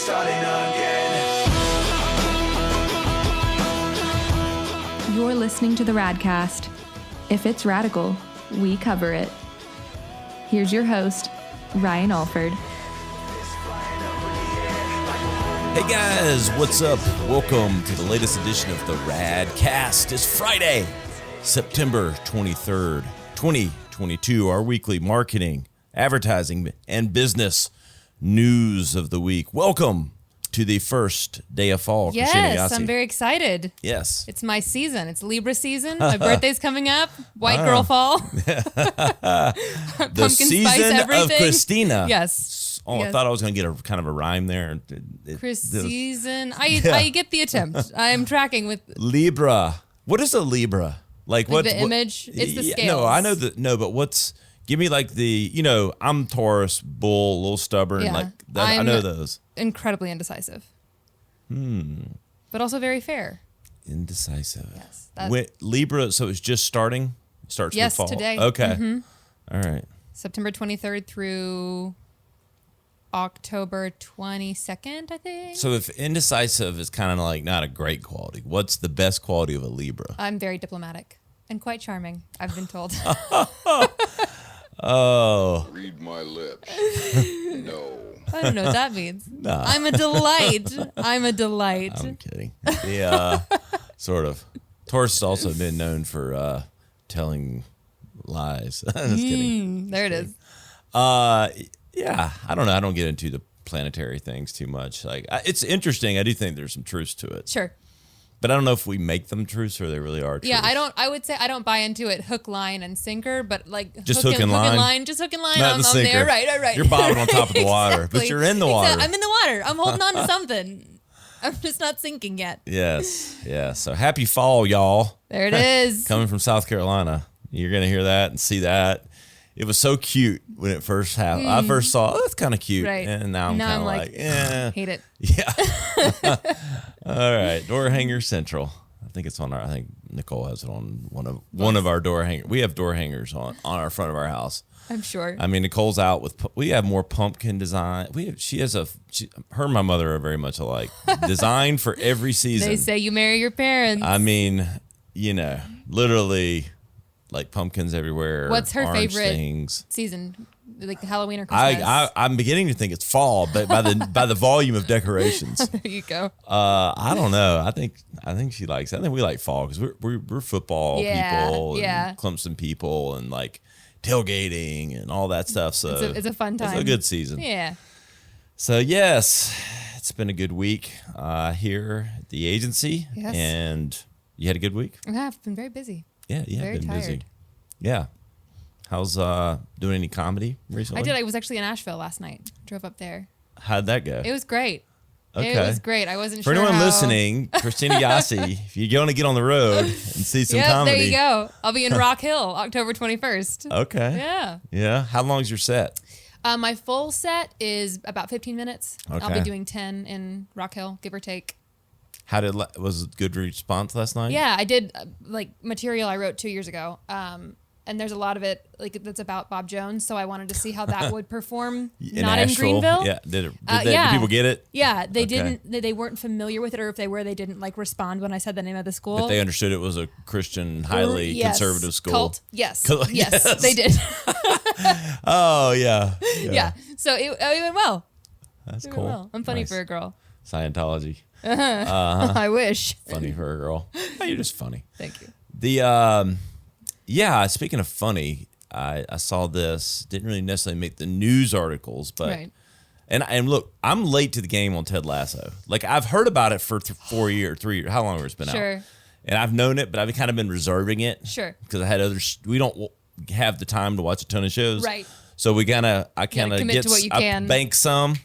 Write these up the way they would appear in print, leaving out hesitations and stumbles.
starting again. You're listening to the Radcast. If it's radical, we cover it. Here's your host, Ryan Alford. Hey guys, what's up? Welcome to the latest edition of the Radcast. It's Friday, September 23rd, 2022, our weekly marketing, advertising, and business news of the week. Welcome to the first day of fall. Yes, I'm very excited. Yes. It's my season. It's Libra season. My birthday's coming up. White girl fall. The Pumpkin season spice everything. of Christina. Yes. Oh, Yes. I thought I was going to get a kind of a rhyme there. Season. I get the attempt. I'm tracking with Libra. What is a Libra? Like what? the image. It's the scales. No, I know that. No, but what's? Give me like the. I'm Taurus, bull, a little stubborn. Yeah. Like that, I know those. Incredibly indecisive. But also very fair. Indecisive. Yes. Libra. So it's just starting. Starts with fall. Yes, today. Okay. All right. September 23rd through October 22nd, I think. So if indecisive is kind of like not a great quality, what's the best quality of a Libra? I'm very diplomatic and quite charming, I've been told. Oh. Read my lips. No. I don't know what that means. Nah. I'm a delight. I'm a delight. I'm kidding. Yeah, sort of. Taurus has also been known for telling lies. Just kidding. There it is. Yeah, I don't know. I don't get into the planetary things too much. Like, it's interesting. I do think there's some truths to it. Sure. But I don't know if we make them truths or they really are truths. Yeah, I would say I don't buy into it hook, line, and sinker, but like Just hook and line? just hook and line. Not I'm the sinker. there. Right. You're bobbing on top of the water, Exactly. but you're in the water. I'm in the water. I'm holding on to something. I'm just not sinking yet. Yes. Yeah. So happy fall, y'all. There it is. Coming from South Carolina. You're going to hear that and see that. It was so cute when it first happened. I first saw, that's kind of cute. Right. And now I'm kind of like, hate it. Yeah. All right. Door hanger central. I think it's on I think Nicole has it on one of our door hangers. We have door hangers on our front of our house. I'm sure. I mean, Nicole's out with, we have more pumpkin design. Her and my mother are very much alike. Designed for every season. They say you marry your parents. I mean, literally like pumpkins everywhere. What's her orange favorite things. season? Like Halloween or Christmas? I'm beginning to think it's fall, but by the volume of decorations. There you go. I don't know. I think she likes it. I think we like fall because we're football people and Clemson people and like tailgating and all that stuff. So it's a fun time. It's a good season. Yeah. So yes, it's been a good week here at the agency. Yes. And you had a good week? Yeah, I've been very busy. Yeah, you have Very been tired. busy. Yeah. How's doing any comedy recently? I did. I was actually in Asheville last night. Drove up there. How'd that go? It was great. Okay. It was great. I wasn't For sure anyone how... listening, Christina Yassi, if you're going to get on the road and see some comedy. There you go. I'll be in Rock Hill, October 21st. Okay. Yeah. Yeah. How long's your set? My full set is about 15 minutes. Okay. I'll be doing 10 in Rock Hill, give or take. Was it good response last night? Yeah, I did material I wrote 2 years ago. And there's a lot of it that's about Bob Jones, so I wanted to see how that would perform In not Asheville? in Greenville. Yeah. Did people get it? Yeah, they Okay. didn't. They weren't familiar with it, or if they were, they didn't respond when I said the name of the school. But they understood it was a Christian, highly Yes. conservative school. Cult. Yes. Yes. They did. Oh, yeah. Yeah. So it went well. That's It went cool. well. I'm funny Nice. for a girl. Scientology. I wish. Funny for a girl. You're just funny. Thank you. Speaking of funny, I saw this. Didn't really necessarily make the news articles, but Right. and look, I'm late to the game on Ted Lasso. Like I've heard about it for 4 years, 3 years, how long it's been out. Sure. And I've known it, but I've kind of been reserving it. Sure. Because I had we don't have the time to watch a ton of shows. Right. So I kind of commit get to what you I can. bank some.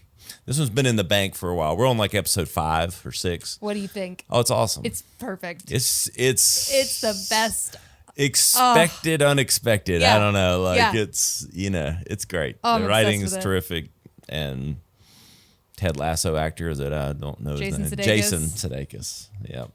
This one's been in the bank for a while. We're on like episode 5 or 6. What do you think? Oh, it's awesome. It's perfect. It's the best. expected, unexpected. Yeah. I don't know. Like Yeah. it's it's great. Oh, I'm the obsessed writing with is it. terrific, and Ted Lasso actor that I don't know Jason his name. Sudeikis. Jason Sudeikis. Yep.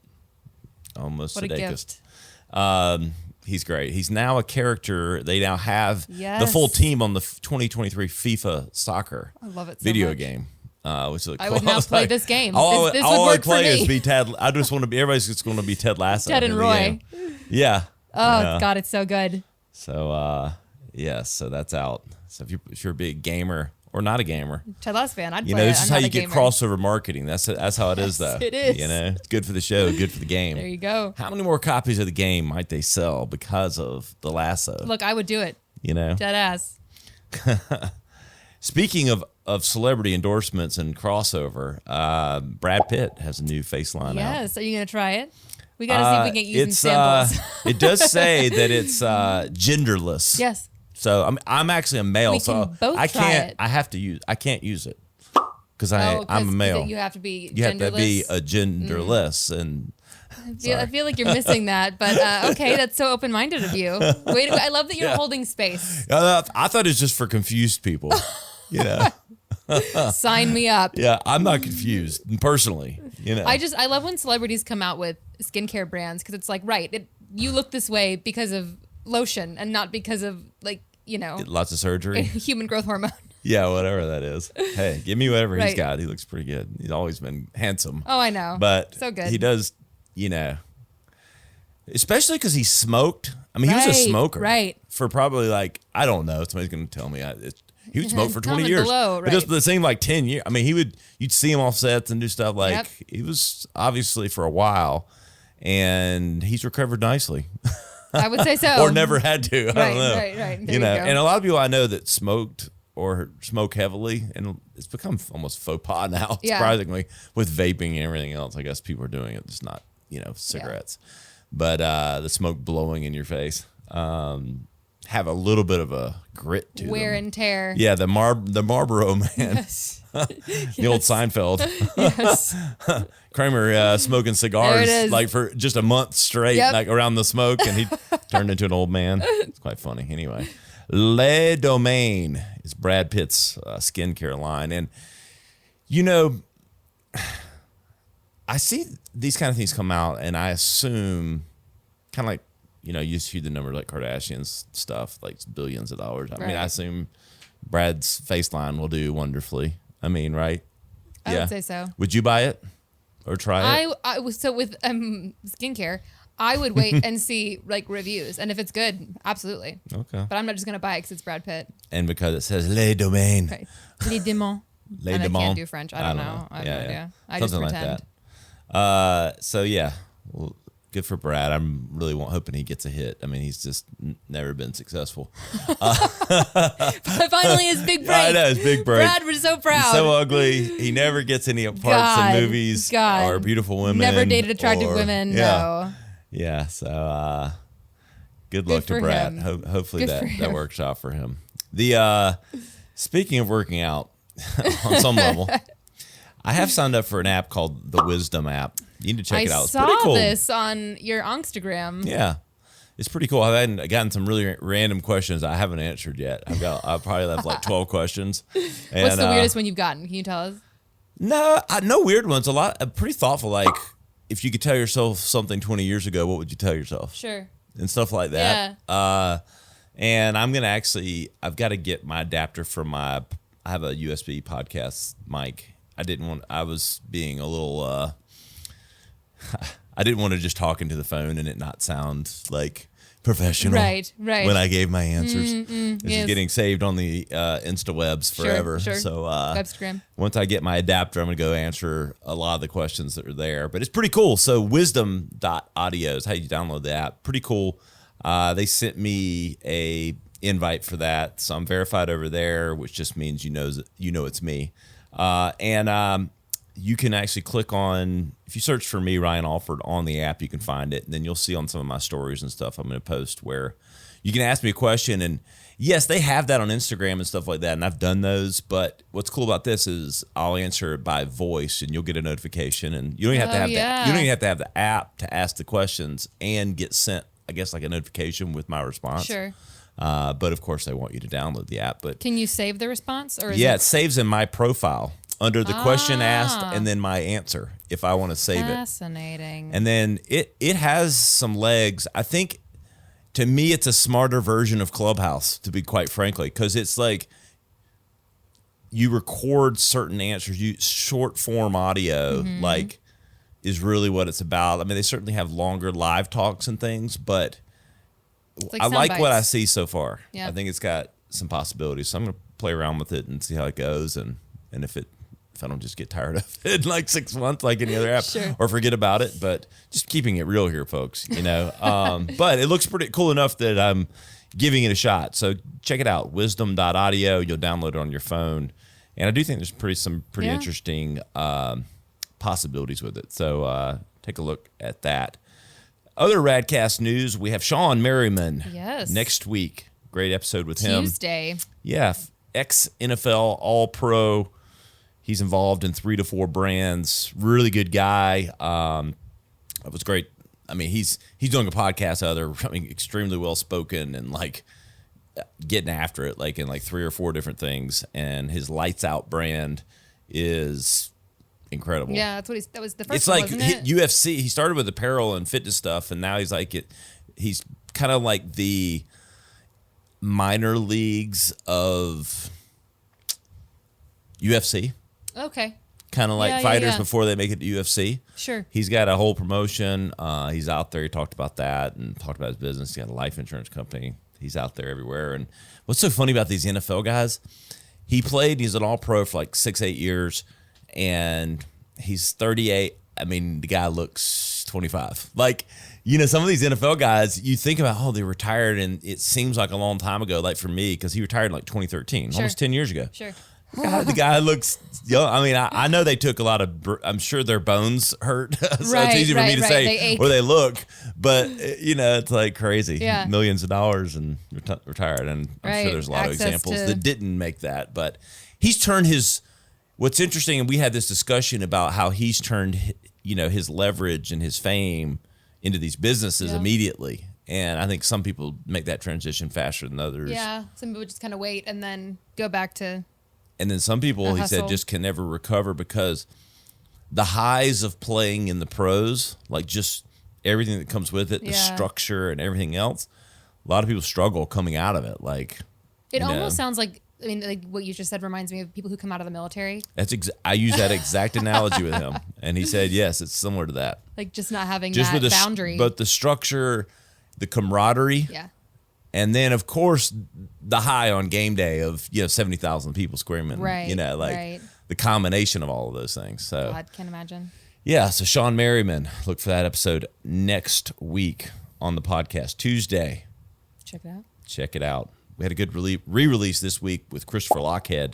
Almost What a Sudeikis. gift. He's great. He's now a character. They now have the Yes. full team on the 2023 FIFA soccer I love it so video much. game. Which is I would not play this game. All, this all would I work play for me. is be Ted. I just want to be. Everybody's just going to be Ted Lasso. Ted and in the Roy. game. Yeah. Oh God, it's so good. So so that's out. So if you're a big gamer or not a gamer, Ted Lasso fan, I'd you play know, it. this I'm is how not you a get gamer. crossover marketing. That's how it is, though. it is. You know, it's good for the show, good for the game. There you go. How many more copies of the game might they sell because of the Lasso? Look, I would do it. You know, Dead ass. Speaking of celebrity endorsements and crossover, Brad Pitt has a new face line out. Yes. Are you gonna try it? We gotta see if we can get using It's samples. it does say that it's genderless. Yes. So I'm actually a male, We so can both I try can't. it. I can't use it because Oh, I'm a male. You have to be. You have to be genderless. a genderless, and I feel like you're missing that, but okay, that's so open-minded of you. Wait, I love that you're holding space. I thought it was just for confused people. You know, Sign me up. yeah, I'm not confused personally. You know, I love when celebrities come out with skincare brands because it's like, right, you look this way because of lotion and not because of lots of surgery. human growth hormone. Yeah, whatever that is. Hey, give me whatever he's Right. got. He looks pretty good. He's always been handsome. Oh, I know. But so good. he does, especially because he smoked. I mean, he was a Right, smoker. right. For probably I don't know. Somebody's going to tell me. He would smoke for 20 Comment years. below, But right. it seemed like 10 years. I mean, you'd see him off sets and do stuff Yep. he was obviously for a while, and he's recovered nicely. I would say so. Or never had to. I don't know. Right. There You know, go. and a lot of people I know that smoked or smoke heavily, and it's become almost faux pas now, Yeah. surprisingly, with vaping and everything else. I guess people are doing it, just not, cigarettes. But the smoke blowing in your face have a little bit of a grit to Wear them. and tear. Yeah, the Marlboro man, Yes. the old Seinfeld. Yes. Kramer smoking cigars There it is. for just a month straight, Yep. around the smoke, and he turned into an old man. It's quite funny. Anyway, Domaine is Brad Pitt's skincare line, and I see these kind of things come out, and I assume, kind of like you see the number like Kardashians stuff, like billions of dollars. I mean, I Right. assume Brad's face line will do wonderfully. I mean, right? I would say so. Would you buy it or try it? So with skincare, I would wait and see reviews, and if it's good, absolutely. Okay. But I'm not just gonna buy it because it's Brad Pitt. And because it says Le Domaine. Right. Les Démons. Les And I Démons. can't do French. I don't know. I have no idea. I just Something pretend. like that. So yeah, well, good for Brad. I'm really hoping he gets a hit. I mean, he's just never been successful. But finally, his big break. I know, his big break. Brad was so proud. He's so ugly. He never gets any parts God, in movies God. or beautiful women. Never dated attractive or- women. Yeah. No. Yeah. So good luck for to Brad. him. Hopefully Good for that him. works out for him. The speaking of working out on some level, I have signed up for an app called the Wisdom app. You need to check it out. It's saw pretty cool. this on your Instagram. Yeah. It's pretty cool. I've gotten some really random questions I haven't answered yet. I've probably left like 12 questions. And, What's the weirdest one you've gotten? Can you tell us? No, no weird ones. A lot, pretty thoughtful. Like, if you could tell yourself something 20 years ago, what would you tell yourself? Sure. And stuff like that. And I've got to get my adapter from I have a USB podcast mic. I was being a little, I didn't want to just talk into the phone and it not sound like professional. Right. When I gave my answers. This yes. is getting saved on the InstaWebs forever. Sure. So Webstagram. once I get my adapter, I'm going to go answer a lot of the questions that are there. But it's pretty cool. So wisdom.audio is how you download the app. Pretty cool. They sent me a invite for that. So I'm verified over there, which just means you know it's me. And you can actually click on, if you search for me, Ryan Alford, on the app, you can find it. And then you'll see on some of my stories and stuff I'm going to post where you can ask me a question. And yes, they have that on Instagram and stuff like that. And I've done those. But what's cool about this is I'll answer it by voice and you'll get a notification. And you don't even have to have yeah. you don't even have to have the app to ask the questions and get sent, I guess, like a notification with my response. Sure. But of course, they want you to download the app. But Can you save the response? Or is it saves in my profile under the question asked and then my answer if I want to save it. Fascinating. And then it has some legs. I think, to me, it's a smarter version of Clubhouse, to be quite frankly, because it's like you record certain answers. Short form audio, like, is really what it's about. I mean, they certainly have longer live talks and things, but like I sound like what I bites. see so far. Yeah. I think it's got some possibilities. So I'm going to play around with it and see how it goes. And if I don't just get tired of it in like 6 months, like any other app, Sure. or forget about it, but just keeping it real here, folks, you know. But it looks pretty cool enough that I'm giving it a shot. So check it out, wisdom.audio. You'll download it on your phone. And I do think there's some pretty Yeah. interesting possibilities with it. So take a look at that. Other Radcast news, we have Sean Merriman Yes. next week. Great episode with him. Tuesday. Yeah, ex-NFL All-Pro. He's involved in 3 to 4 brands. Really good guy. It was great. I mean, he's doing a podcast out there, I mean, extremely well-spoken and, like, getting after it, like, in, like, 3 or 4 different things. And his Lights Out brand is incredible. Yeah, that's what that was the first It's one, like wasn't it? UFC. He started with apparel and fitness stuff, and now he's like he's kind of like the minor leagues of UFC. Okay. Kind of like Yeah, fighters yeah. before they make it to UFC. Sure. He's got a whole promotion. He's out there. He talked about that and talked about his business. He's got a life insurance company. He's out there everywhere. And what's so funny about these NFL guys, he's an all-pro for like 6-8 years, and he's 38. I mean, the guy looks 25. Like, you know, some of these NFL guys, you think about, oh, they retired, and it seems like a long time ago, like for me, because he retired in like 2013, Sure. almost 10 years ago. Sure. The guy looks young. I mean, I know they took a lot of, I'm sure their bones hurt. So Right, it's easy for me right, to right. say They ache. or they look, but you know, it's like crazy. Yeah. Millions of dollars and retired. And I'm Right. sure there's a lot Access of examples to- that didn't make that, but he's turned what's interesting, and we had this discussion about how he's turned, you know, his leverage and his fame into these businesses Yeah. immediately. And I think some people make that transition faster than others. Yeah. Some people just kind of wait and then go back to. And then some people, A he said, hustle. just can never recover because the highs of playing in the pros, like just everything that comes with it, the Yeah. structure and everything else, a lot of people struggle coming out of it. Like, It you know, almost sounds like, I mean, like what you just said reminds me of people who come out of the military, I use that exact analogy with him. And he said, yes, it's similar to that. like just not having Just that with boundary. but the structure, the camaraderie, yeah. and then of course the high on game day of, you know, 70,000 people screaming, Right, you know, like right. the combination of all of those things. So God, can't imagine. yeah, so Sean Merriman, look for that episode next week on the podcast, Tuesday. Check it out. Check it out. We had a good re-release this week with Christopher Lockhead.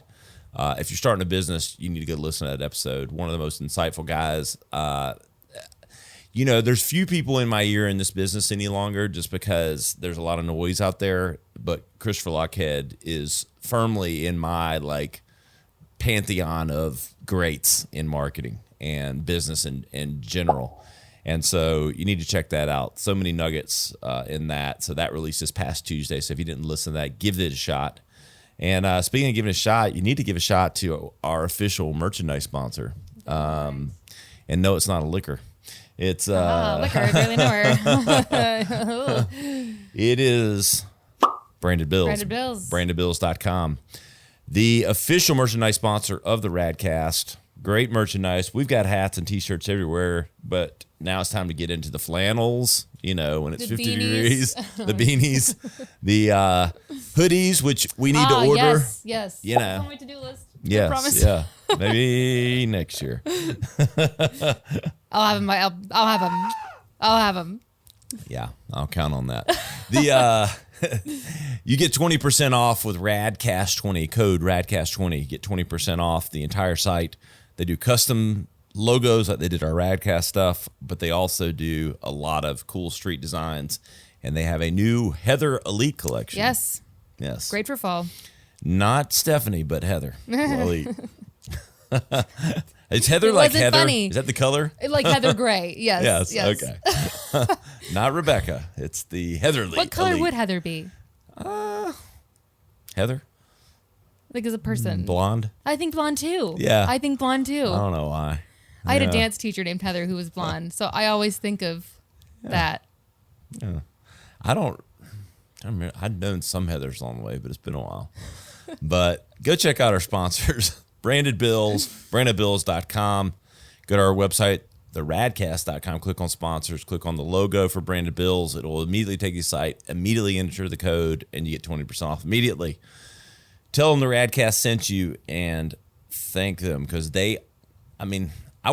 If you're starting a business, you need to go listen to that episode. One of the most insightful guys. You know, there's few people in my ear in this business any longer just because there's a lot of noise out there. But Christopher Lockhead is firmly in my like pantheon of greats in marketing and business in general. And so you need to check that out. So many nuggets in that. So that released this past Tuesday. So if you didn't listen to that, give it a shot. And speaking of giving it a shot, you need to give a shot to our official merchandise sponsor. And no, it's not a liquor. It's Liquor, Daily Nor. it is Branded Bills. Branded Bills. BrandedBills.com. The official merchandise sponsor of the Radcast. Great merchandise. We've got hats and t-shirts everywhere, but now it's time to get into the flannels, you know, when it's The 50 beanies. degrees, the beanies, the hoodies, which we need to order. Yes, yes. You know. It's on my to-do list. I Yes, promise. yeah. Maybe next year. I'll have them. I'll have them. I'll have them. Yeah, I'll count on that. The you get 20% off with Radcast20, code Radcast20. You get 20% off the entire site. They do custom logos like they did our Radcast stuff, but they also do a lot of cool street designs, and they have a new Heather Elite collection. Yes. Yes. Great for fall. Not Stephanie, but Heather Elite. Is Heather It like wasn't Heather? funny. Is that the color? Like Heather Gray. Yes. Yes. Okay. Not Rebecca. It's the Heather Elite. What color Elite. would Heather be? Heather? Like as a person. Blonde? I think blonde too. Yeah. I think blonde too. I don't know why. I had a Yeah. dance teacher named Heather who was blonde, so I always think of that. I don't remember. I'd known some Heathers along the way, but it's been a while. But go check out our sponsors, Branded Bills, brandedbills.com. Go to our website, theradcast.com. Click on sponsors. Click on the logo for Branded Bills. It will immediately take you to the site. Immediately enter the code, and you get 20% off immediately. Tell them the Radcast sent you and thank them because I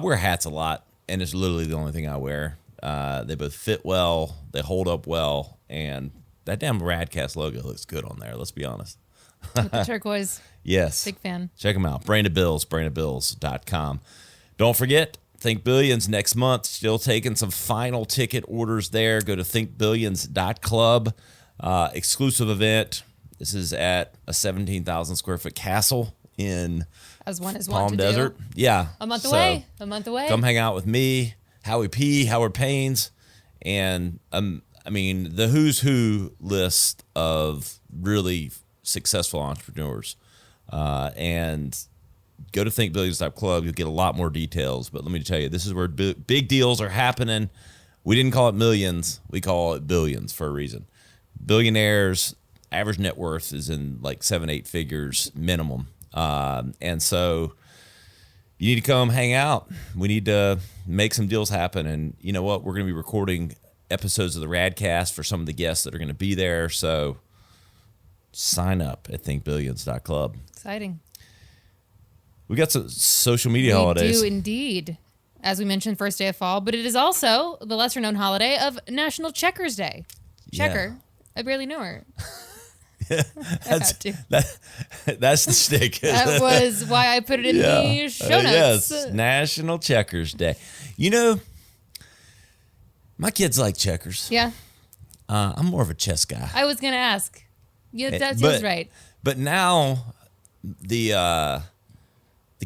wear hats a lot, and it's literally the only thing I wear. They both fit well, they hold up well, and that damn Radcast logo looks good on there, let's be honest. With the turquoise. Yes. Big fan. Check them out. Branded Bills, brandedbills.com. Don't forget, Think Billions next month. Still taking some final ticket orders there. Go to thinkbillions.club. Exclusive event. This is at a 17,000 square foot castle in As one is Palm one to Desert. do. Yeah. A month away. Come hang out with me, Howie P, Howard Paynes, and the who's who list of really successful entrepreneurs. And go to thinkbillions.club. You'll get a lot more details. But let me tell you, this is where big deals are happening. We didn't call it millions. We call it billions for a reason. Billionaires, average net worth is in like 7-8 figures minimum. And so you need to come hang out. We need to make some deals happen. And you know what? We're going to be recording episodes of the Radcast for some of the guests that are going to be there. So sign up at thinkbillions.club. Exciting. We got some social media holidays. We do indeed. As we mentioned, first day of fall, but it is also the lesser known holiday of National Checkers Day. Checker. I barely knew her. That's the stick. That was why I put it in the show notes. Yes, National Checkers Day. You know, my kids like checkers. Yeah. I'm more of a chess guy. I was going to ask. Yeah, that feels right. But now the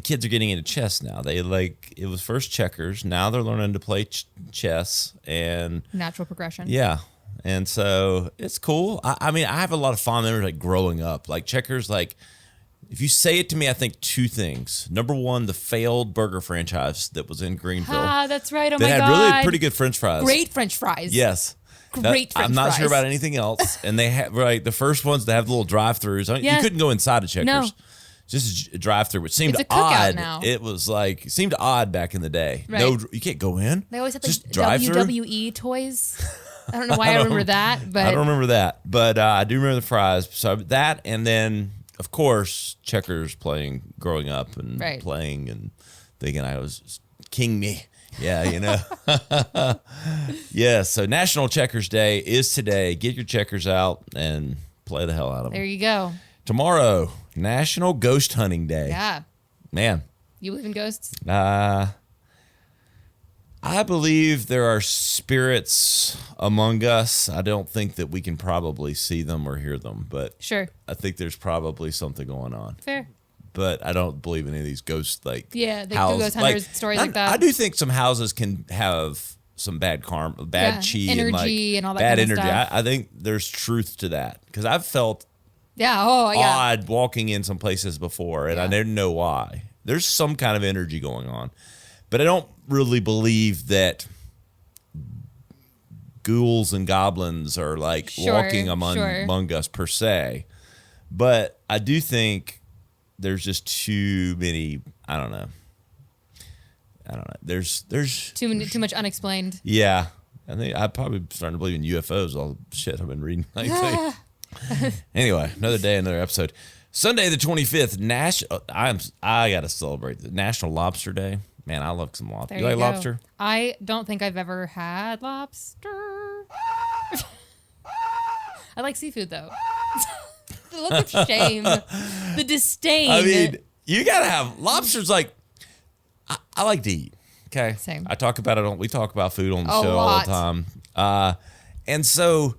kids are getting into chess now. It was first checkers. Now they're learning to play chess and natural progression. Yeah. And so it's cool. I have a lot of fond memories like growing up. Like checkers, like if you say it to me, I think two things. Number one, the failed burger franchise that was in Greenville. That's right. Oh my God. They had really pretty good French fries. Great French fries. Yes. Great French fries. I'm not sure about anything else. And they have the first ones that have little drive-throughs. You couldn't go inside of Checkers. No. Just a drive-through, which seemed It's a cookout odd. now. It was it seemed odd back in the day. Right. No, you can't go in. They always had just drive-through. WWE toys. I don't know why I remember that, but I don't remember that, but I do remember the fries. So that, and then of course checkers playing, growing up and playing and thinking I was king me. Yeah, you know. Yeah. So National Checkers Day is today. Get your checkers out and play the hell out of them. There you go. Tomorrow, National Ghost Hunting Day. Yeah. Man. You believe in ghosts? I believe there are spirits among us. I don't think that we can probably see them or hear them, but sure. I think there's probably something going on. Fair. But I don't believe in any of these ghosts the houses. ghost hunters stories like that. I do think some houses can have some bad karma, bad chi, energy and all that bad kind energy. of stuff. I think there's truth to that because I've felt odd walking in some places before, and I didn't know why. There's some kind of energy going on, but I don't really believe that ghouls and goblins are walking among us per se. But I do think there's just too many. I don't know. There's too much unexplained. Yeah, I think I'm probably starting to believe in UFOs. All the shit I've been reading lately. Anyway, another day, another episode. Sunday the 25th. I gotta celebrate the National Lobster Day. Man, I love some lobster. You like lobster? I don't think I've ever had lobster. I like seafood though. The look of shame, the disdain. I mean, you gotta have lobsters. I like to eat. Okay, same. I talk about it. We talk about food on the show all the time. And so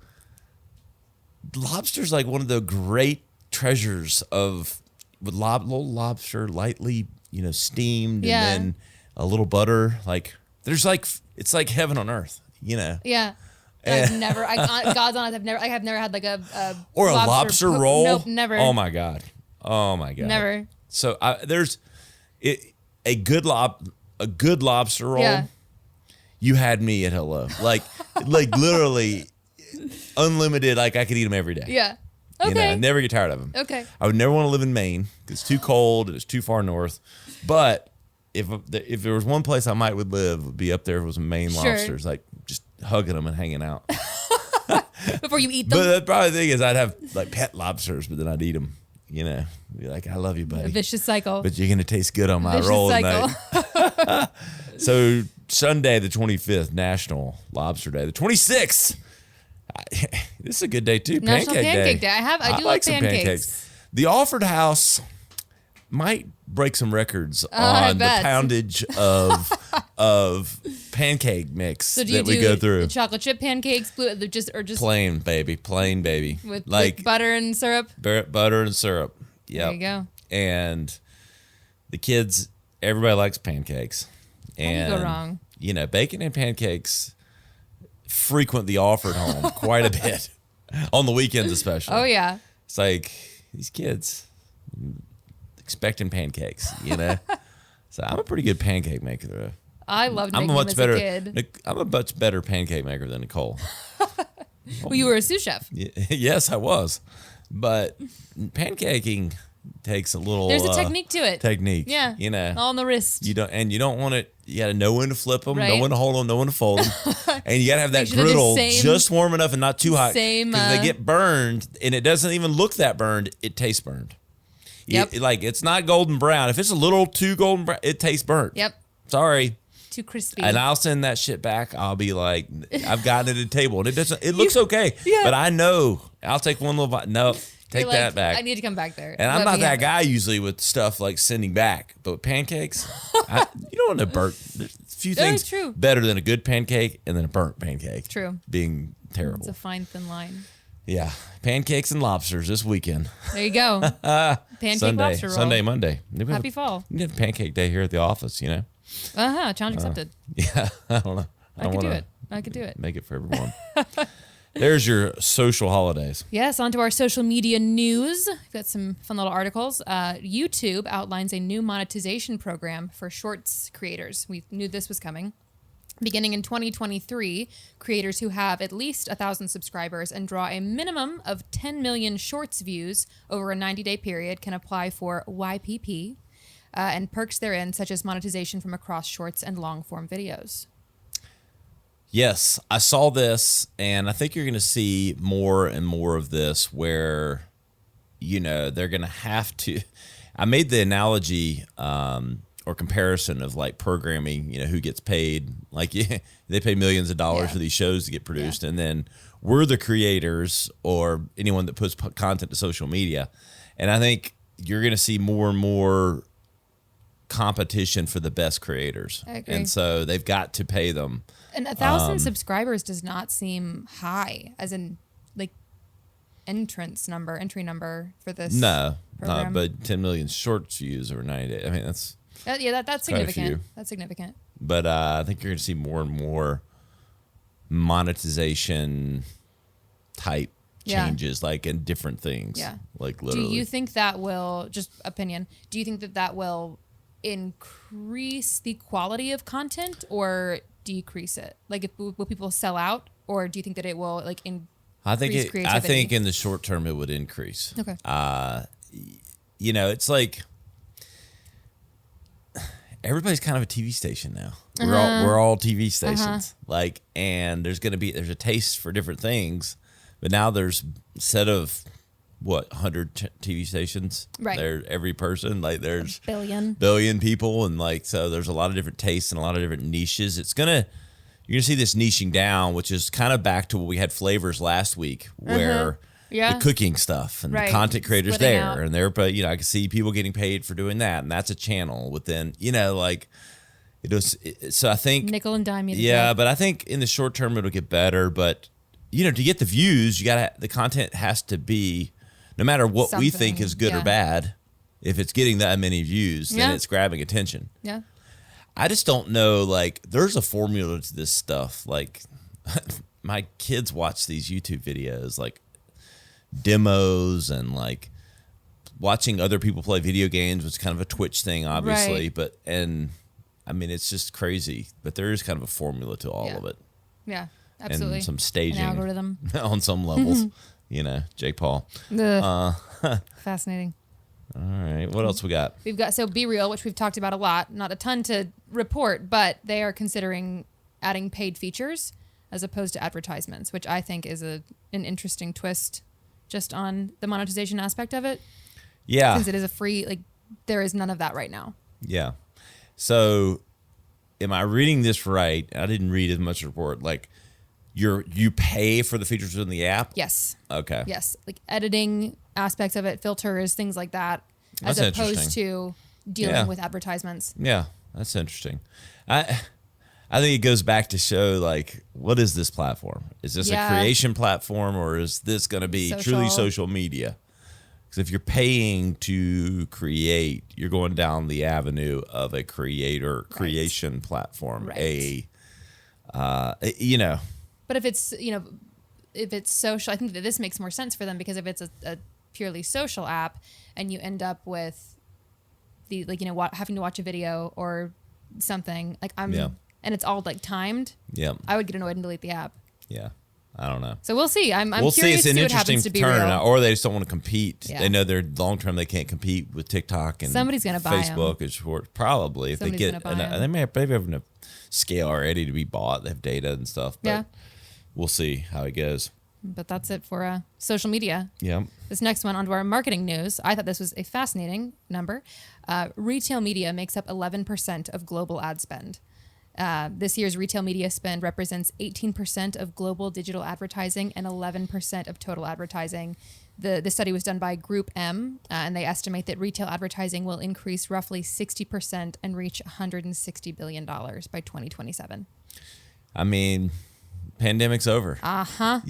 lobster's like one of the great treasures with little lobster, lightly steamed, and then a little butter. It's like heaven on earth. Yeah. I've never. God's honest. I have never had a or a lobster roll. Nope, never. Oh my god. Never. So there's a good lobster roll. Yeah. You had me at hello. Like literally unlimited. I could eat them every day. Yeah. You know, Okay. I never get tired of them. Okay. I would never want to live in Maine because it's too cold and it's too far north. But if there was one place I might would live, it would be up there if it was Maine Sure. lobsters, like just hugging them and hanging out. Before you eat them. But the probably thing is I'd have like pet lobsters, but then I'd eat them. You know, be like, I love you, A buddy. vicious cycle. But you're going to taste good on my Vicious roll cycle. tonight. So Sunday, the 25th, National Lobster Day. The 26th, this is a good day too. National Pancake Day. I do like some pancakes. The Alford House might break some records I on the bet. poundage of pancake mix So do you that we do go through. the chocolate chip pancakes, just Plain baby, with like butter and syrup? butter and syrup. Yeah, There you go. And the kids, everybody likes pancakes. How do you And go wrong? You know, bacon and pancakes frequent the Alford home quite a bit on the weekends, especially. Oh yeah. It's like these kids expecting pancakes, you know. So I'm a pretty good pancake maker, though. I loved I'm making a them much as better. a kid. I'm a much better pancake maker than Nicole. Well, you were a sous chef. Yes, I was, but pancaking takes a little. There's a technique to it. Technique, Yeah. You know, All on the wrist. you don't want it. You got to know when to flip them, know Right. when to hold them, know when to fold them, and you got to have that Make sure they're the griddle same- just warm enough and not too hot. same, because they get burned, and it doesn't even look that burned. It tastes burned. Yep. Like it's not golden brown. If it's a little too golden brown, it tastes burnt. Yep. Sorry. Too crispy. And I'll send that shit back. I'll be like, I've gotten it at the table, and it doesn't. It looks okay, Yeah. but I know I'll take one little bite. No, take You're like, that back. I need to come back there. And I'm Let not me that have it. guy usually with stuff like sending back, but with pancakes, you don't want to burnt. There's a few That things is true. better than a good pancake and then a burnt pancake. True. Being terrible. It's a fine thin line. Yeah, pancakes and lobsters this weekend. There you go. Pancake Sunday, lobster roll. Sunday, Monday. Maybe Happy fall. We have pancake day here at the office. You know. Challenge accepted. Yeah, I don't know. I could wanna do it. I could do it. Make it for everyone. There's your social holidays. Yes, on to our social media news. We've got some fun little articles. YouTube outlines a new monetization program for shorts creators. We knew this was coming. Beginning in 2023, creators who have at least 1,000 subscribers and draw a minimum of 10 million shorts views over a 90-day period can apply for YPP and perks therein, such as monetization from across shorts and long-form videos. Yes, I saw this, and I think you're going to see more and more of this where, you know, they're going to have to. I made the analogy or comparison of like programming, you know, who gets paid. Like, yeah, they pay millions of dollars Yeah. for these shows to get produced, and then we're the creators or anyone that puts content to social media. And I think you're going to see more and more competition for the best creators. I agree. And so they've got to pay them. And 1,000 subscribers does not seem high, as in like entry number for this. No, program. but 10 million shorts views over 90 days. I mean, that's, That's quite a significant. few. That's significant. but I think you're going to see more and more monetization type Yeah. changes, like in different things. Yeah. Like literally. Do you think that will, just opinion, do you think that will increase the quality of content or decrease it? Like, will people sell out, or do you think that it will like increase I think creativity? in the short term it would increase. Okay. You know, it's like everybody's kind of a TV station now. We're all TV stations. Like, and there's a taste for different things, but now there's a set of 100 TV stations. Right. There, every person, like there's billion people, and like so there's a lot of different tastes and a lot of different niches. You're gonna see this niching down, which is kind of back to what we had flavors last week, where Yeah. the cooking stuff and Right. the content creators Splitting there, out. and you know, I can see people getting paid for doing that, and that's a channel within, you know, like so I think nickel and dime. yeah, but I think in the short term it'll get better, but you know, to get the views, the content has to be, no matter what we think Something, is good or yeah. bad, if it's getting that many views, then Yeah. it's grabbing attention. Yeah. I just don't know, like, there's a formula to this stuff. Like, my kids watch these YouTube videos, like, demos and, like, watching other people play video games was kind of a Twitch thing, obviously. Right. And, I mean, it's just crazy. But there is kind of a formula to all Yeah. of it. Yeah. Absolutely. And some staging. An algorithm. On some levels. Jake Paul. Fascinating. All right. What else we got? We've got BeReal, which we've talked about a lot. Not a ton to report, but they are considering adding paid features as opposed to advertisements, which I think is an interesting twist just on the monetization aspect of it. Yeah. Since it is a free, there is none of that right now. Yeah. So am I reading this right? I didn't read as much report. You pay for the features in the app? Yes. Okay. Yes. Editing aspects of it, filters, things like that, as That's opposed to dealing with advertisements. Yeah. That's interesting. I think it goes back to show, what is this platform? Is this a creation platform, or is this going to be truly social media? Because if you're paying to create, you're going down the avenue of a creation platform. Right. But if it's social, I think that this makes more sense for them, because if it's a purely social app and you end up with having to watch a video or something, and it's all timed. Yeah. I would get annoyed and delete the app. Yeah. I don't know. So we'll see. I'm we'll curious see. It's an to see what happens interesting to turn, BeReal. or they just don't want to compete. Yeah. They know they're long term. They can't compete with TikTok and Somebody's gonna buy 'em. Facebook and short. Probably if Somebody's they gonna get, buy 'em. they may have enough scale already to be bought. They have data and stuff. But Yeah. we'll see how it goes. But that's it for social media. Yeah. This next one, onto our marketing news. I thought this was a fascinating number. Retail media makes up 11% of global ad spend. This year's retail media spend represents 18% of global digital advertising and 11% of total advertising. The study was done by Group M, and they estimate that retail advertising will increase roughly 60% and reach $160 billion by 2027. I mean, pandemic's over. Uh-huh.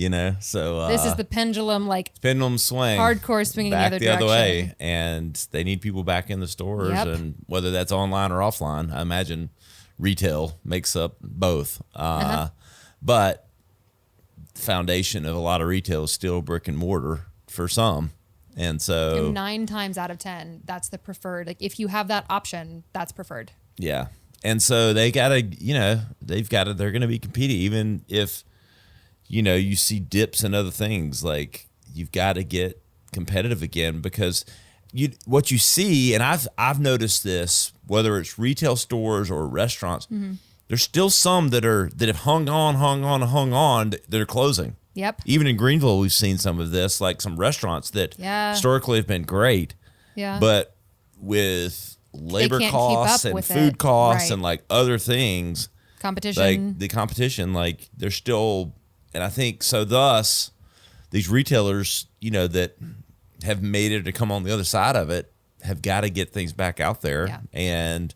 So This is the pendulum, pendulum swing. hardcore swinging back the other way, and they need people back in the stores, Yep. and whether that's online or offline. I imagine retail makes up both. But the foundation of a lot of retail is still brick and mortar for some. And so And 9 times out of 10, that's the preferred. If you have that option, that's preferred. yeah. And so they gotta, they're gonna be competing, even if, you see dips and other things. You've got to get competitive again, because what you see, and I've noticed this, whether it's retail stores or restaurants, there's still some that have hung on that are closing. Yep. Even in Greenville, we've seen some of this, some restaurants that historically have been great, but with labor can't keep costs up and with food it. costs Right. and other things, Competition. the competition, they're still, and I think so. Thus, these retailers, that have made it to come on the other side of it, have got to get things back out there and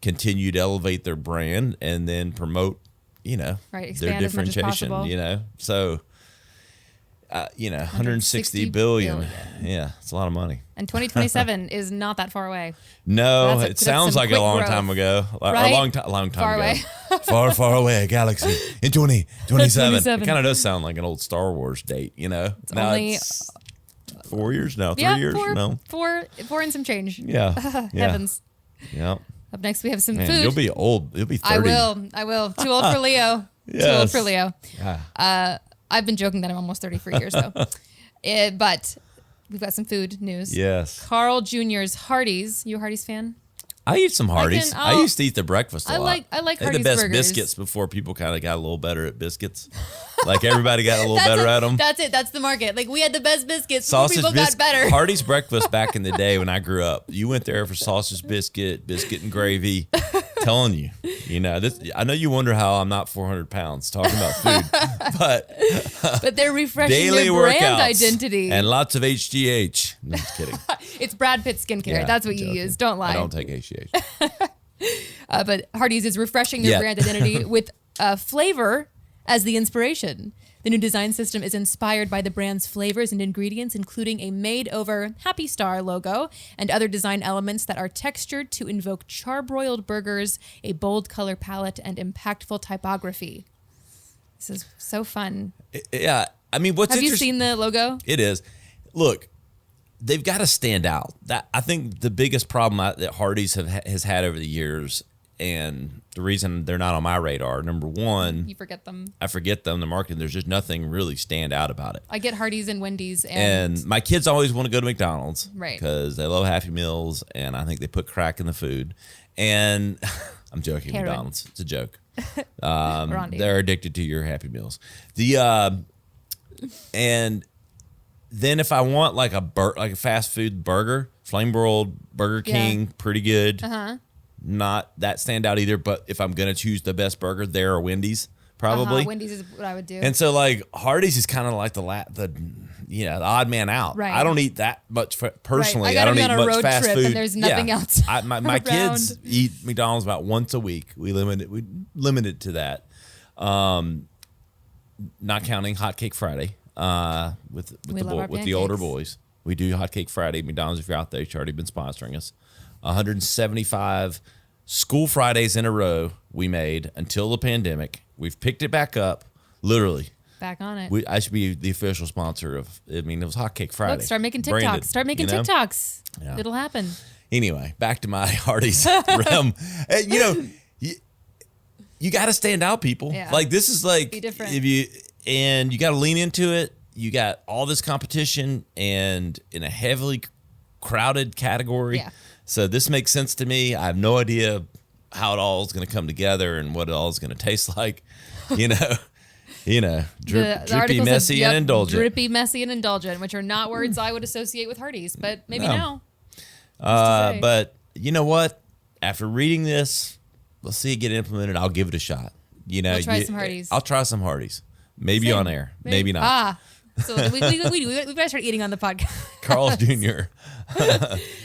continue to elevate their brand and then promote, Expand their as much as differentiation, possible. So, 160 billion. Yeah, it's a lot of money. And 2027 is not that far away. No, That's it sounds some like a quick long growth. time ago. Right? A long time Far ago. away. far, far away, a galaxy in 2027. 27. It kind of does sound like an old Star Wars date, Now only- it's 4 years now, 3 Yeah, years? No. four and some change. Yeah. Heavens. Yeah. Up next, we have some Man, food. you'll be old. You'll be 30. I will. Too old for Leo. Too old Yes. for Leo. Yeah. I've been joking that I'm almost 30 for years, though. But we've got some food news. Yes. Carl Jr.'s Hardee's. You a Hardee's fan? I eat some Hardee's. I I'll- used to eat the breakfast a I lot. like They had Hardee's the best burgers. biscuits before people kind of got a little better at biscuits. Everybody got a little better at them. That's it. That's the market. We had the best biscuits before people got better. Hardee's breakfast back in the day when I grew up. You went there for sausage biscuit and gravy. Telling you, this. I know you wonder how I'm not 400 pounds talking about food, But they're refreshing daily their brand workouts identity. and lots of HGH. No, just kidding. It's Brad Pitt skincare. Yeah, That's what I'm you joking. use. Don't lie. I don't take HGH. But Hardee's is refreshing their Yeah. brand identity with flavor as the inspiration. The new design system is inspired by the brand's flavors and ingredients, including a made-over Happy Star logo and other design elements that are textured to invoke charbroiled burgers, a bold color palette, and impactful typography. This is so fun. Yeah, I mean, what's Have you interesting? seen the logo? It is. Look, they've got to stand out. That I think the biggest problem that Hardee's has had over the years And the reason they're not on my radar, number one, You forget them. I forget them. The marketing, there's just nothing really stand out about it. I get Hardee's and Wendy's. And my kids always want to go to McDonald's. Right. Because they love Happy Meals, and I think they put crack in the food. And I'm joking, Heroin. McDonald's. It's a joke. Rondi. They're addicted to your Happy Meals. And then if I want like a fast food burger, Flame Broiled, Burger King, pretty good. Not that stand out either, but if I'm gonna choose the best burger, there are Wendy's probably. Wendy's is what I would do. And so like Hardee's is kind of like the odd man out. Right. I don't eat that much personally. Right. I don't gotta eat be on a much road fast trip food. and there's nothing else My kids around. eat McDonald's about once a week. We limit it to that. Not counting Hot Cake Friday with the older boys. We do Hot Cake Friday. McDonald's, if you're out there, it's already been sponsoring us. 175 school Fridays in a row we made until the pandemic. We've picked it back up, literally. Back on it. I should be the official sponsor of. I mean, it was Hot Cake Friday. Look, start making TikToks. Branded, Start making you know? TikToks. Yeah. It'll happen. Anyway, back to my Hardee's realm. You got to stand out, people. Yeah. Like this is like Be different. you got to lean into it. You got all this competition and in a heavily crowded category. Yeah. So this makes sense to me. I have no idea how it all is going to come together and what it all is going to taste like. The Drippy, article messy, said, and indulgent. Drippy, messy, and indulgent, which are not words I would associate with Hardee's, but maybe No. now. Say. But you know what? After reading this, let's see it get implemented. I'll give it a shot. We'll try some Hardee's. I'll try some Hardee's. Maybe Same. on air. Maybe not. So we better start eating on the podcast. Carl Jr.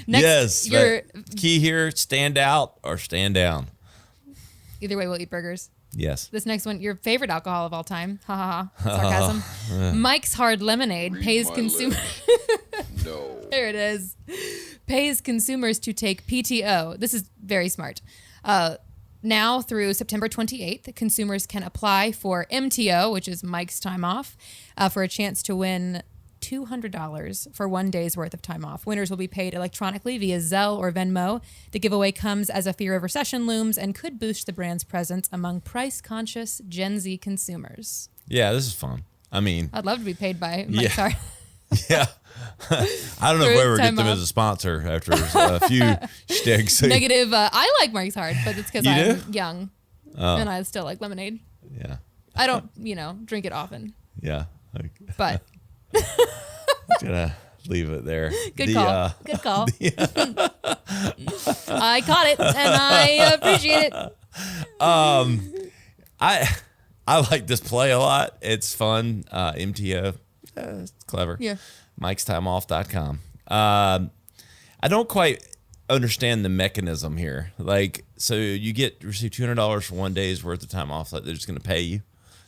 Next, Yes. Key here, stand out or stand down. Either way, we'll eat burgers. Yes. This next one, your favorite alcohol of all time. Ha ha ha. Sarcasm. Mike's Hard Lemonade Read pays my consumers. No. There it is. Pays consumers to take PTO. This is very smart. Now through September 28th, consumers can apply for MTO, which is Mike's time off, for a chance to win $200 for 1 day's worth of time off. Winners will be paid electronically via Zelle or Venmo. The giveaway comes as a fear of recession looms and could boost the brand's presence among price-conscious Gen Z consumers. Yeah, this is fun. I mean, I'd love to be paid by Mike's Hard. yeah. I don't know if For we ever get time them off. as a sponsor after a few shtigs. Negative. I like Mike's Hard, but it's because You I'm do? young Oh. and I still like lemonade. Yeah. I don't, drink it often, Yeah. but I'm gonna leave it there. good call. Good call. I caught it and I appreciate it. I like this play a lot. It's fun. MTO. It's clever. Yeah. Mike'stimeoff.com. I don't quite understand the mechanism here. Like, so you receive $200 for 1 day's worth of time off. Like they're just going to pay you,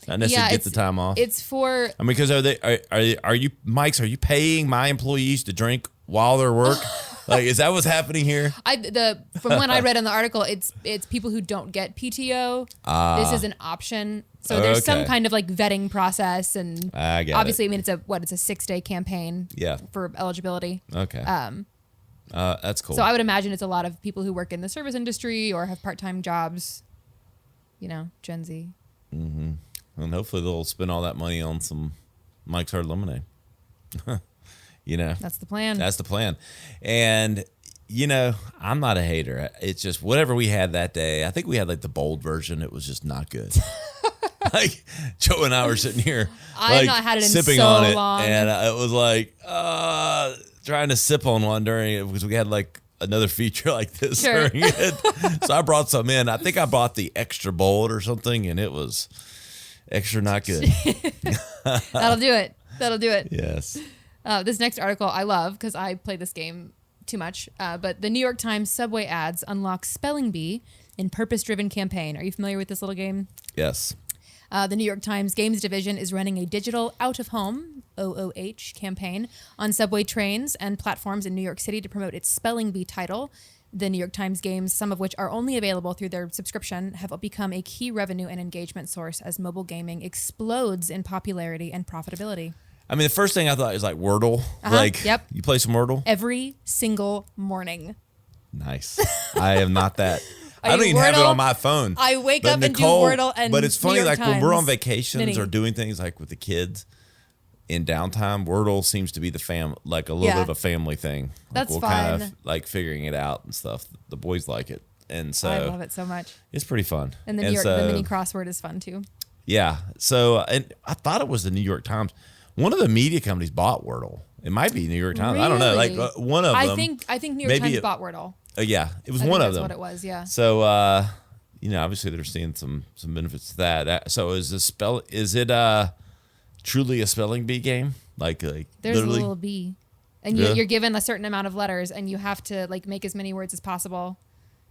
not necessarily get the time off. It's for I mean, because are you Mike's? Are you paying my employees to drink while they're work? Like, is that what's happening here? from when I read in the article, it's people who don't get PTO. This is an option. So there's some Okay. kind of like vetting process, and I get obviously, it. I mean, it's a 6-day campaign. Yeah. For eligibility. Okay. That's cool. So I would imagine it's a lot of people who work in the service industry or have part-time jobs. Gen Z. And hopefully they'll spend all that money on some Mike's Hard Lemonade. That's the plan. That's the plan. And, I'm not a hater. It's just whatever we had that day. I think we had like the bold version. It was just not good. Like Joe and I were sitting here. I have not had it in sipping so on it, long. and it was like trying to sip on one during it because we had like another feature like this Sure. during it. So I brought some in. I think I bought the extra bold or something, and it was extra not good. That'll do it. Yes. This next article I love because I play this game too much. But the New York Times Subway ads unlock spelling bee in purpose-driven campaign. Are you familiar with this little game? Yes. The New York Times Games Division is running a digital out-of-home OOH campaign on subway trains and platforms in New York City to promote its spelling bee title. The New York Times games, some of which are only available through their subscription, have become a key revenue and engagement source as mobile gaming explodes in popularity and profitability. I mean, the first thing I thought is like Wordle. Like, Yep. you play some Wordle? Every single morning. Nice. I am not that. I don't even have it Wordle? on my phone. I wake But up and do Nicole- Wordle and But it's funny, New York like when we're on Times vacations Mini. or doing things like with the kids in downtime, Wordle seems to be like a little Yeah. bit of a family thing. Like That's kind fun. of like figuring it out and stuff. The boys like it. And so I love it so much. it's pretty fun. And the mini crossword is fun too. Yeah. So, and I thought it was the New York Times. One of the media companies bought Wordle. It might be New York Times. I don't know. Like Really? one of them. I think New York maybe Times bought Wordle. Yeah, it was I one think of that's them. what it was. Yeah. So, obviously they're seeing some benefits to that. So is it truly a spelling bee game? Like There's literally? a little B, and Yeah. you're given a certain amount of letters, and you have to like make as many words as possible,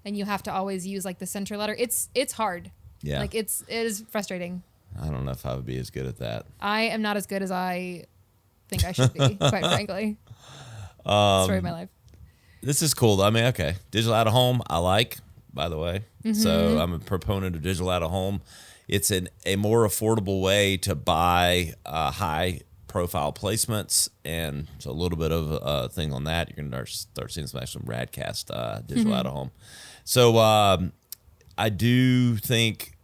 and you have to always use like the center letter. It's hard. Yeah. Like it is frustrating. I don't know if I would be as good at that. I am not as good as I think I should be, quite frankly. Story of my life. This is cool. I mean, okay. Digital out of home, I like, by the way. So I'm a proponent of digital out of home. It's a more affordable way to buy high profile placements. And so a little bit of a thing on that. You're going to start seeing some Radcast digital out of home. So I do think,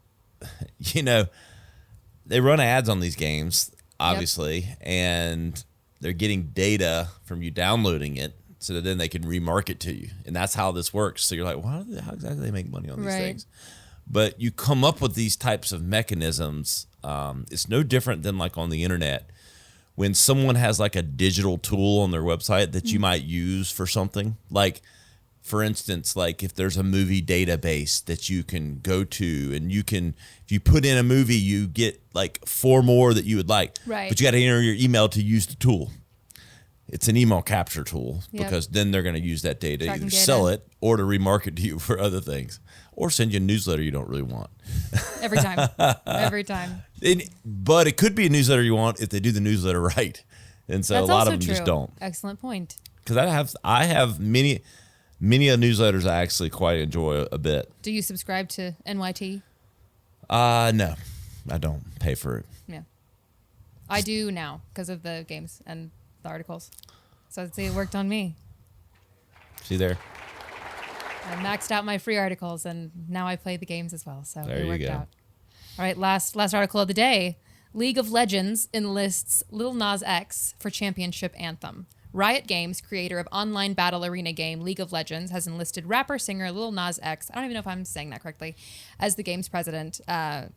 they run ads on these games, obviously, and they're getting data from you downloading it so that then they can remarket to you. And that's how this works. So you're like, how exactly do they make money on these things? But you come up with these types of mechanisms. It's no different than like on the internet. When someone has like a digital tool on their website that you might use for something, like, for instance, like if there's a movie database that you can go to and you can, if you put in a movie, you get like 4 more that you would like. Right. But you got to enter your email to use the tool. It's an email capture tool because then they're going to use that data, Tracking either data. sell it or to remarket to you for other things or send you a newsletter you don't really want. Every time. Every time. But it could be a newsletter you want if they do the newsletter right. And so That's a lot also of them true. just don't. Excellent point. Because I have many of newsletters I actually quite enjoy a bit. Do you subscribe to NYT? No, I don't pay for it. Yeah. I do now because of the games and the articles. So I'd say it worked on me. See there? I maxed out my free articles and now I play the games as well. So There it you worked go. out. All right, last article of the day. League of Legends enlists Lil Nas X for championship anthem. Riot Games, creator of online battle arena game League of Legends, has enlisted rapper-singer Lil Nas X, I don't even know if I'm saying that correctly, as the game's president.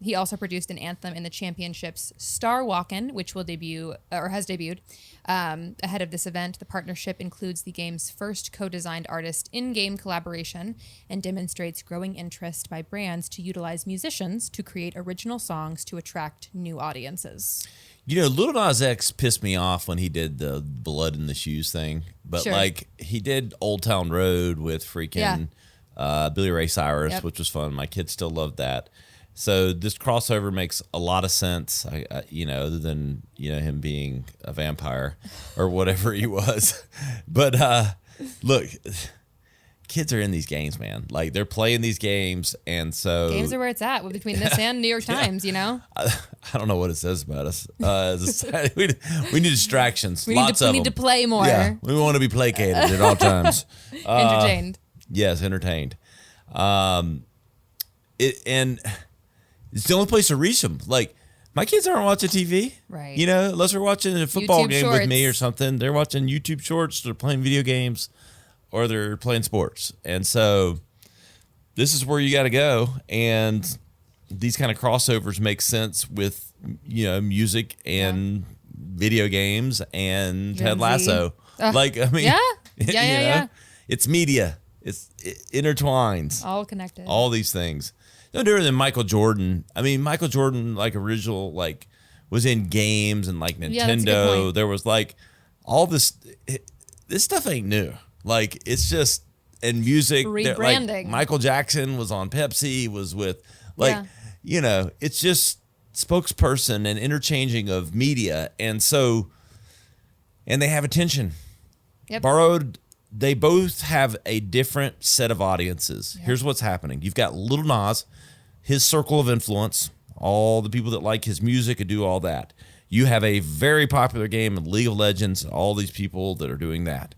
He also produced an anthem in the championship's Star Walkin', which will debut, or has debuted. Ahead of this event, the partnership includes the game's first co-designed artist in-game collaboration and demonstrates growing interest by brands to utilize musicians to create original songs to attract new audiences. Lil Nas X pissed me off when he did the blood in the shoes thing. But Sure. like he did Old Town Road with freaking Billy Ray Cyrus, which was fun. My kids still loved that. So this crossover makes a lot of sense, other than, him being a vampire or whatever he was. But look, kids are in these games, man. Like they're playing these games. And so Games are where it's at between this and New York Times, I don't know what it says about us. As a society. we need distractions. We Lots of need to them. play more. Yeah, we want to be placated at all times. Entertained. Yes, entertained. It's the only place to reach them. Like my kids aren't watching TV, Right. Unless they're watching a football YouTube game with me or shorts. something. They're watching YouTube shorts. They're playing video games, or they're playing sports. And so this is where you got to go. And these kind of crossovers make sense with music and video games and Gen Ted Z. Lasso. Yeah. It's media. It intertwines All connected. all these things. No different than Michael Jordan. I mean, Michael Jordan, like original, like was in games and like Yeah, that's a good Nintendo. point. There was like all this. This stuff ain't new. Like it's just in music. Like Rebranding. Michael Jackson was on Pepsi. Was with like it's just spokesperson and interchanging of media, and they have attention. Yep. Borrowed. They both have a different set of audiences. Here's what's happening. You've got Lil Nas, his circle of influence, all the people that like his music and do all that. You have a very popular game in League of Legends, all these people that are doing that.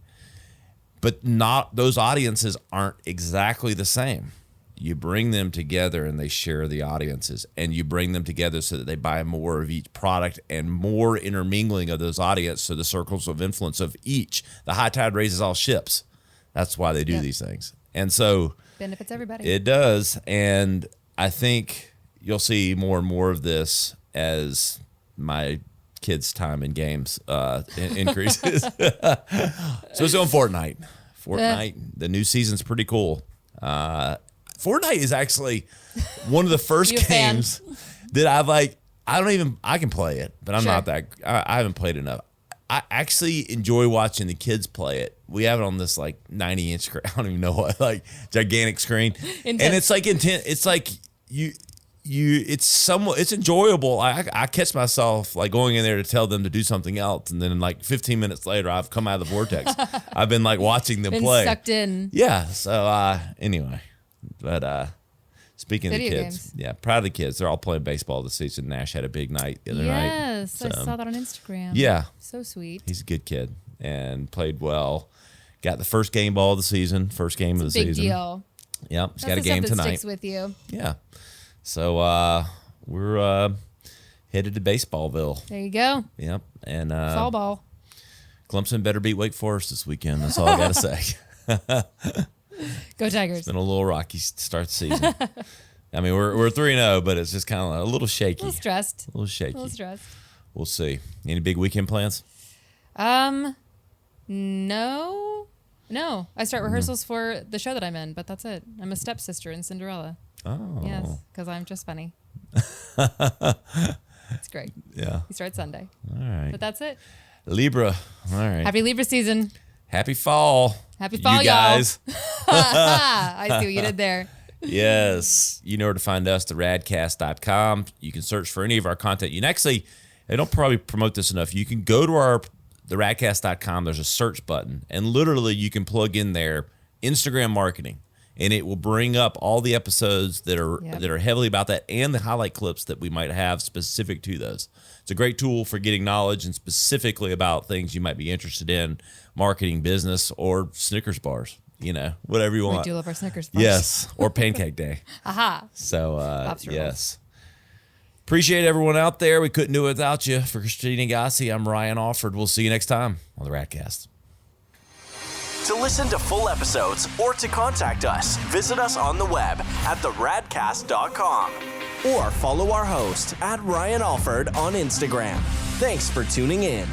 But not those audiences aren't exactly the same. You bring them together and they share the audiences, and you bring them together so that they buy more of each product and more intermingling of those audience. So the circles of influence of each, the high tide raises all ships. That's why they do these things. And so benefits everybody. It does. And I think you'll see more and more of this as my kids' time in games increases. So it's on Fortnite. The new season's pretty cool. Fortnite is actually one of the first games that I can play it, but I'm not that, I haven't played enough. I actually enjoy watching the kids play it. We have it on this like 90-inch screen. I don't even know what, like gigantic screen. And it's like intense. It's like it's enjoyable. I catch myself like going in there to tell them to do something else, and then like 15 minutes later, I've come out of the vortex. I've been like watching them play. Sucked in. Yeah. So anyway, but speaking of the kids, proud of the kids. They're all playing baseball this season. Nash had a big night the other night. Yes, I saw that on Instagram. Yeah. So sweet. He's a good kid and played well. Got the first game ball of the season. First game of the season. Big deal. Yep. He's got a game tonight. Sticks with you. Yeah. So we're headed to Baseballville. There you go. Yep. And fall ball. Clemson better beat Wake Forest this weekend. That's all I got to say. Go Tigers. It's been a little rocky start the season. I mean, we're 3-0, but it's just kind of a little shaky. A little stressed. A little shaky. A little stressed. We'll see. Any big weekend plans? No. I start rehearsals for the show that I'm in, but that's it. I'm a stepsister in Cinderella. Oh. Yes, because I'm just funny. It's great. Yeah. We start Sunday. All right. But that's it. Libra. All right. Happy Libra season. Happy fall. Happy fall, you guys. I see what you did there. Yes. You know where to find us, theradcast.com. You can search for any of our content. You can actually, I don't probably promote this enough. You can go to theradcast.com. There's a search button, and literally you can plug in there Instagram marketing, and it will bring up all the episodes that are heavily about that and the highlight clips that we might have specific to those. It's a great tool for getting knowledge and specifically about things you might be interested in, marketing, business, or Snickers bars. You know, whatever you want. We do love our Snickers bars. Yes, or Pancake Day. Aha. So, Lobster yes. rolls. Appreciate everyone out there. We couldn't do it without you. For Christina Gassi, I'm Ryan Alford. We'll see you next time on the Radcast. To listen to full episodes or to contact us, visit us on the web at theradcast.com or follow our host at Ryan Alford on Instagram. Thanks for tuning in.